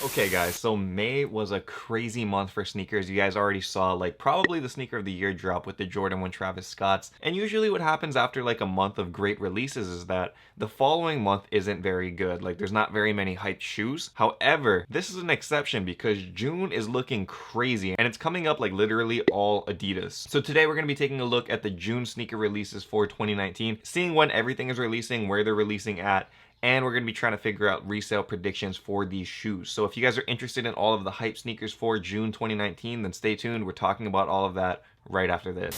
Okay guys, so May was a crazy month for sneakers. You guys already saw like probably the sneaker of the year drop with the Jordan 1 Travis Scotts. And usually what happens after like a month of great releases is that the following month isn't very good. Like there's not very many hyped shoes. However, this is an exception because June is looking crazy and it's coming up like literally all Adidas. So today we're going to be taking a look at the June sneaker releases for 2019, seeing when everything is releasing, where they're releasing at, and we're going to be trying to figure out resale predictions for these shoes. So if you guys are interested in all of the hype sneakers for June 2019, then stay tuned. We're talking about all of that right after this.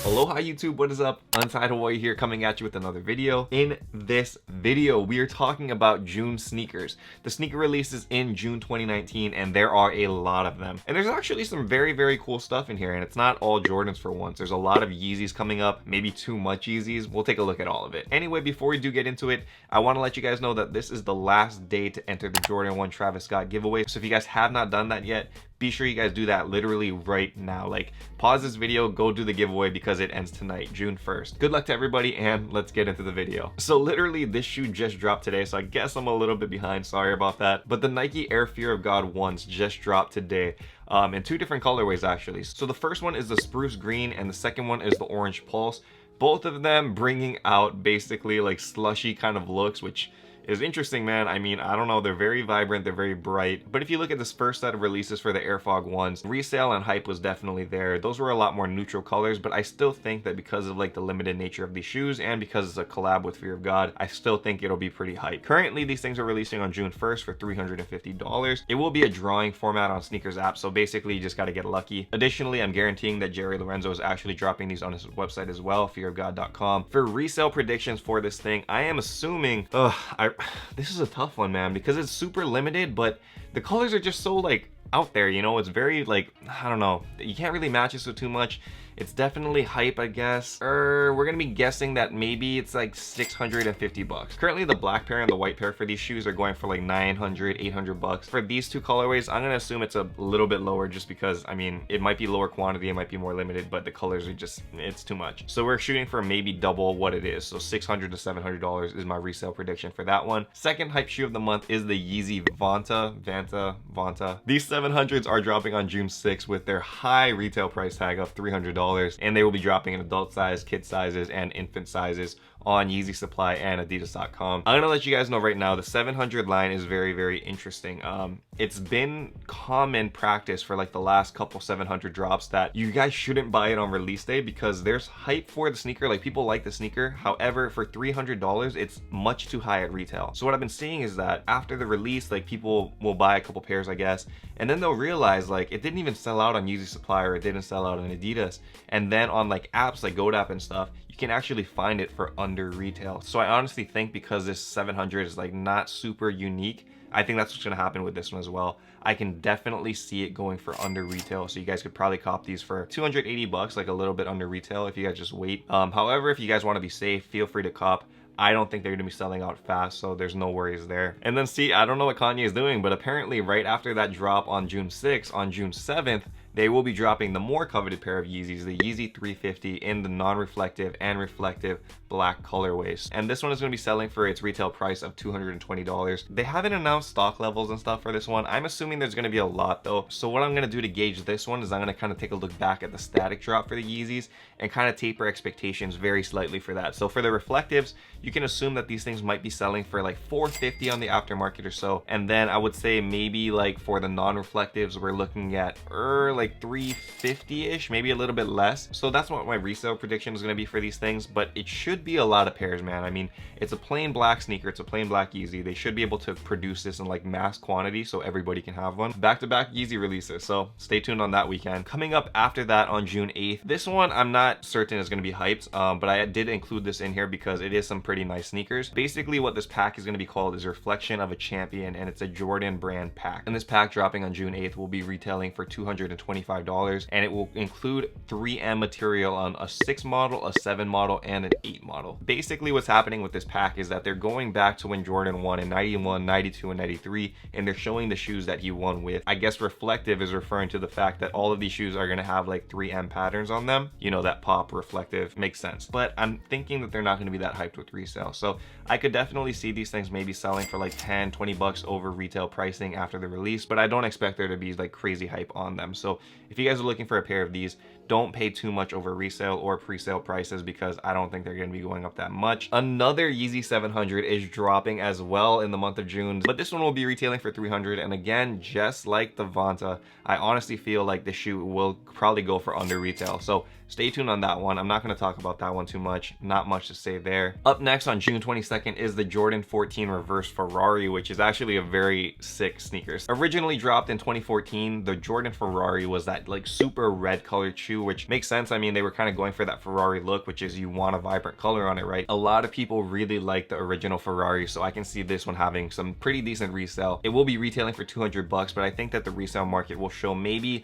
Aloha YouTube, what is up? Untitled Warrior here, coming at you with another video. In this video, we are talking about June sneakers. The sneaker releases in June 2019, and there are a lot of them. And there's actually some very cool stuff in here, and it's not all Jordans for once. There's a lot of Yeezys coming up, maybe too much Yeezys. We'll take a look at all of it. Anyway, before we do get into it, I want to let you guys know that this is the last day to enter the Jordan 1 Travis Scott giveaway. So if you guys have not done that yet, be sure you guys do that literally right now. Like, pause this video, go do the giveaway because it ends tonight, June 1st. Good luck to everybody, and let's get into the video. So literally, this shoe just dropped today, so I guess I'm a little bit behind. Sorry about that. But the Nike Air Fear of God 1s just dropped today. In two different colorways, actually. So the first one is the Spruce Green, and the second one is the Orange Pulse. Both of them bringing out basically like slushy kind of looks, which is interesting, man. I mean, I don't know, they're very vibrant, they're very bright. But if you look at this first set of releases for the Air Fog 1s, resale and hype was definitely there. Those were a lot more neutral colors, but I still think that because of like the limited nature of these shoes and because it's a collab with Fear of God, I still think it'll be pretty hype. Currently, these things are releasing on June 1st for $350. It will be a drawing format on Sneakers app, so basically you just got to get lucky. Additionally, I'm guaranteeing that Jerry Lorenzo is actually dropping these on his website as well, fearofgod.com. For resale predictions for this thing, I am assuming, this is a tough one, man, because it's super limited, but the colors are just so like out there, you know. It's very like, I don't know, you can't really match this with too much. It's definitely hype, I guess. We're gonna be guessing that maybe it's like $650. Currently, the black pair and the white pair for these shoes are going for like $900, $800. For these two colorways, I'm gonna assume it's a little bit lower just because, I mean, it might be lower quantity, it might be more limited, but the colors are just, it's too much. So we're shooting for maybe double what it is. So $600 to $700 is my resale prediction for that one. Second hype shoe of the month is the Yeezy Vantaa. These 700s are dropping on June 6th with their high retail price tag of $300. And they will be dropping in adult size, kid sizes, and infant sizes on Yeezy Supply and Adidas.com. I'm gonna let you guys know right now, the 700 line is very interesting. It's been common practice for like the last couple 700 drops that you guys shouldn't buy it on release day because there's hype for the sneaker, like people like the sneaker. However, for $300, it's much too high at retail. So what I've been seeing is that after the release, like people will buy a couple pairs, I guess, and then they'll realize like it didn't even sell out on Yeezy Supply or it didn't sell out on Adidas. And then on like apps like GoDaddy and stuff, you can actually find it for under retail. So I honestly think because this 700 is like not super unique, I think that's what's gonna happen with this one as well. I can definitely see it going for under retail. So you guys could probably cop these for $280, like a little bit under retail if you guys just wait. However, if you guys wanna be safe, feel free to cop. I don't think they're gonna be selling out fast, so there's no worries there. And then see, I don't know what Kanye is doing, but apparently right after that drop on June 6th, on June 7th, they will be dropping the more coveted pair of Yeezys, the Yeezy 350 in the non-reflective and reflective black colorways. And this one is going to be selling for its retail price of $220. They haven't announced stock levels and stuff for this one. I'm assuming there's going to be a lot though. So what I'm going to do to gauge this one is I'm going to kind of take a look back at the static drop for the Yeezys and kind of taper expectations very slightly for that. So for the reflectives, you can assume that these things might be selling for like $450 on the aftermarket or so. And then I would say maybe like for the non-reflectives, we're looking at like $350-ish, maybe a little bit less. So that's what my resale prediction is going to be for these things, but it should be a lot of pairs, man. I mean, it's a plain black sneaker, it's a plain black Yeezy. They should be able to produce this in like mass quantity so everybody can have one. Back-to-back Yeezy releases, so stay tuned on that weekend. Coming up after that on June 8th, this one I'm not certain is going to be hyped, but I did include this in here because it is some pretty nice sneakers. Basically what this pack is going to be called is Reflection of a Champion, and it's a Jordan brand pack. And this pack dropping on June 8th will be retailing for $220 $25, and it will include 3M material on a 6 model, a 7 model, and an 8 model. Basically what's happening with this pack is that they're going back to when Jordan won in 91, 92, and 93, and they're showing the shoes that he won with. I guess reflective is referring to the fact that all of these shoes are going to have like 3M patterns on them. You know, that pop reflective makes sense. But I'm thinking that they're not going to be that hyped with resale. So I could definitely see these things maybe selling for like 10, 20 bucks over retail pricing after the release, but I don't expect there to be like crazy hype on them. So if you guys are looking for a pair of these, don't pay too much over resale or pre-sale prices, because I don't think they're going to be going up that much. Another Yeezy 700 is dropping as well in the month of June, but this one will be retailing for $300. And again, just like the Vantaa, I honestly feel like the shoe will probably go for under retail. So stay tuned on that one. I'm not going to talk about that one too much. Not much to say there. Up next on June 22nd is the Jordan 14 Reverse Ferrari, which is actually a very sick sneaker. Originally dropped in 2014, the Jordan Ferrari was that like super red colored shoe, which makes sense. I mean, they were kind of going for that Ferrari look, which is you want a vibrant color on it, right? A lot of people really like the original Ferrari, so I can see this one having some pretty decent resale. It will be retailing for 200 bucks, but I think that the resale market will show maybe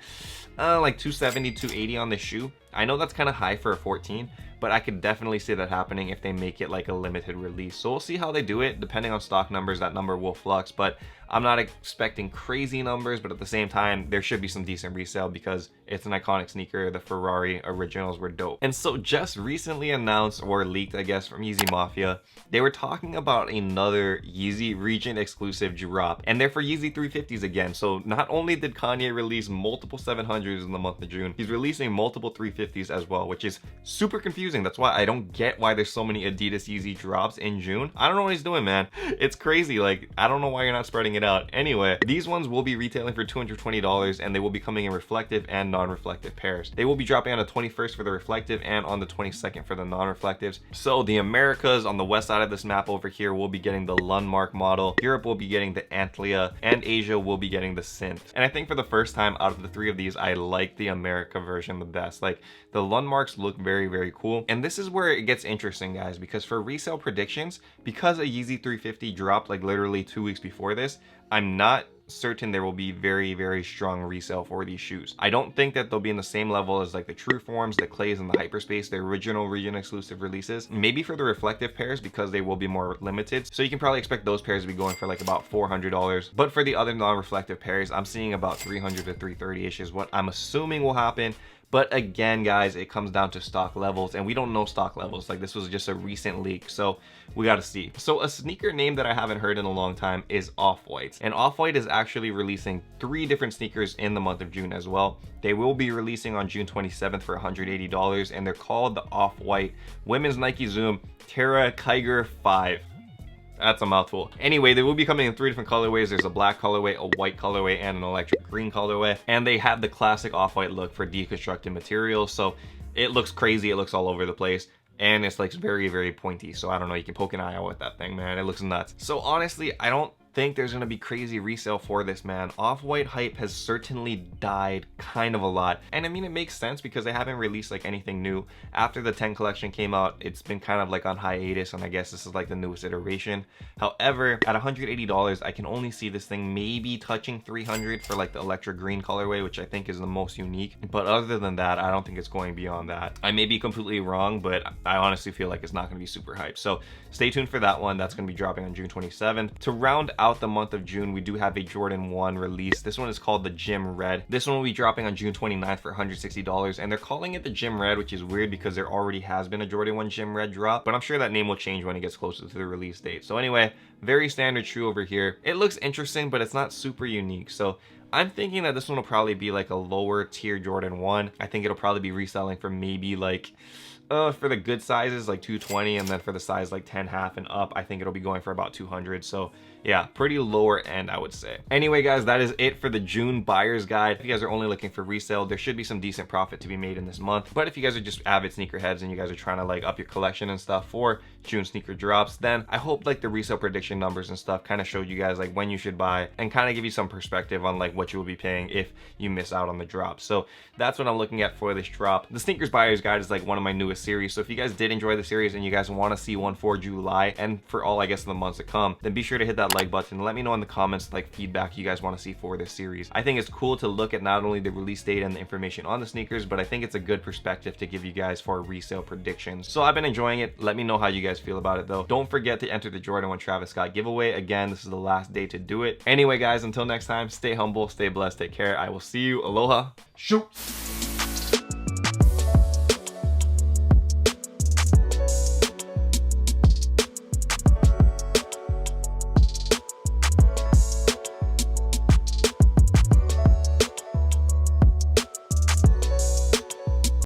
like 270, 280 on this shoe. I know that's kind of high for a 14, but I could definitely see that happening if they make it like a limited release. So we'll see how they do it. Depending on stock numbers, that number will flux, but I'm not expecting crazy numbers, but at the same time, there should be some decent resale because it's an iconic sneaker. The Ferrari originals were dope. And so just recently announced, or leaked, I guess, from Yeezy Mafia, they were talking about another Yeezy region exclusive drop, and they're for Yeezy 350s again. So not only did Kanye release multiple 700s in the month of June, he's releasing multiple 350s as well, which is super confusing. That's why I don't get why there's so many Adidas Yeezy drops in June. I don't know what he's doing, man. It's crazy. Like, I don't know why you're not spreading it out. Anyway, these ones will be retailing for $220, and they will be coming in reflective and non-reflective pairs. They will be dropping on the 21st for the reflective and on the 22nd for the non-reflectives. So the Americas on the west side of this map over here will be getting the Lundmark model, Europe will be getting the Antlia, and Asia will be getting the Synth. And I think for the first time out of the three of these, I like the America version the best. Like, the Lundmarks look very, very cool. And this is where it gets interesting, guys, because for resale predictions, because a Yeezy 350 dropped like literally 2 weeks before this, I'm not certain there will be very, very strong resale for these shoes. I don't think that they'll be in the same level as like the True Forms, the Clays, and the Hyperspace, the original region exclusive releases. Maybe for the reflective pairs, because they will be more limited, so you can probably expect those pairs to be going for like about $400. But for the other non-reflective pairs, I'm seeing about 300 to 330-ish is what I'm assuming will happen. But again, guys, it comes down to stock levels, and we don't know stock levels. Like, this was just a recent leak, so we got to see. So a sneaker name that I haven't heard in a long time is OffWhite, and OffWhite is actually releasing 3 different sneakers in the month of June as well. They will be releasing on June 27th for $180, and they're called the OffWhite Women's Nike Zoom Terra Kiger 5. That's a mouthful. Anyway, they will be coming in 3 different colorways. There's a black colorway, a white colorway, and an electric green colorway. And they have the classic off-white look for deconstructed materials. So it looks crazy. It looks all over the place. And it's like very, very pointy. So I don't know, you can poke an eye out with that thing, man. It looks nuts. So honestly, I don't think there's gonna be crazy resale for this, man. Off-white hype has certainly died kind of a lot, and I mean, it makes sense because they haven't released like anything new. After the 10 collection came out, it's been kind of like on hiatus, and I guess this is like the newest iteration. However, at $180, I can only see this thing maybe touching 300 for like the electric green colorway, which I think is the most unique. But other than that, I don't think it's going beyond that. I may be completely wrong, but I honestly feel like it's not gonna be super hype. So stay tuned for that one. That's gonna be dropping on June 27th. To round out the month of June, we do have a Jordan 1 release. This one is called the Gym Red. This one will be dropping on June 29th for $160, and they're calling it the Gym Red, which is weird because there already has been a Jordan 1 Gym Red drop, but I'm sure that name will change when it gets closer to the release date. So anyway, very standard shoe over here. It looks interesting, but it's not super unique. So I'm thinking that this one will probably be like a lower tier Jordan 1. I think it'll probably be reselling for maybe like for the good sizes like 220, and then for the size like 10 half and up, I think it'll be going for about 200. So yeah, pretty lower end, I would say. Anyway, guys, that is it for the June buyer's guide. If you guys are only looking for resale, there should be some decent profit to be made in this month. But if you guys are just avid sneakerheads and you guys are trying to like up your collection and stuff for June sneaker drops, then I hope like the resale prediction numbers and stuff kind of showed you guys like when you should buy and kind of give you some perspective on like what you will be paying if you miss out on the drop. So that's what I'm looking at for this drop. The sneakers buyer's guide is like one of my newest series. So if you guys did enjoy the series and you guys want to see one for July and for all, I guess, the months to come, then be sure to hit that that like button and let me know in the comments like feedback you guys want to see for this series. I think it's cool to look at not only the release date and the information on the sneakers, but I think it's a good perspective to give you guys for resale predictions. So I've been enjoying it. Let me know how you guys feel about it though. Don't forget to enter the Jordan 1 Travis Scott giveaway. Again, this is the last day to do it. Anyway guys, until next time, stay humble, stay blessed, take care. I will see you. Aloha. Shoot.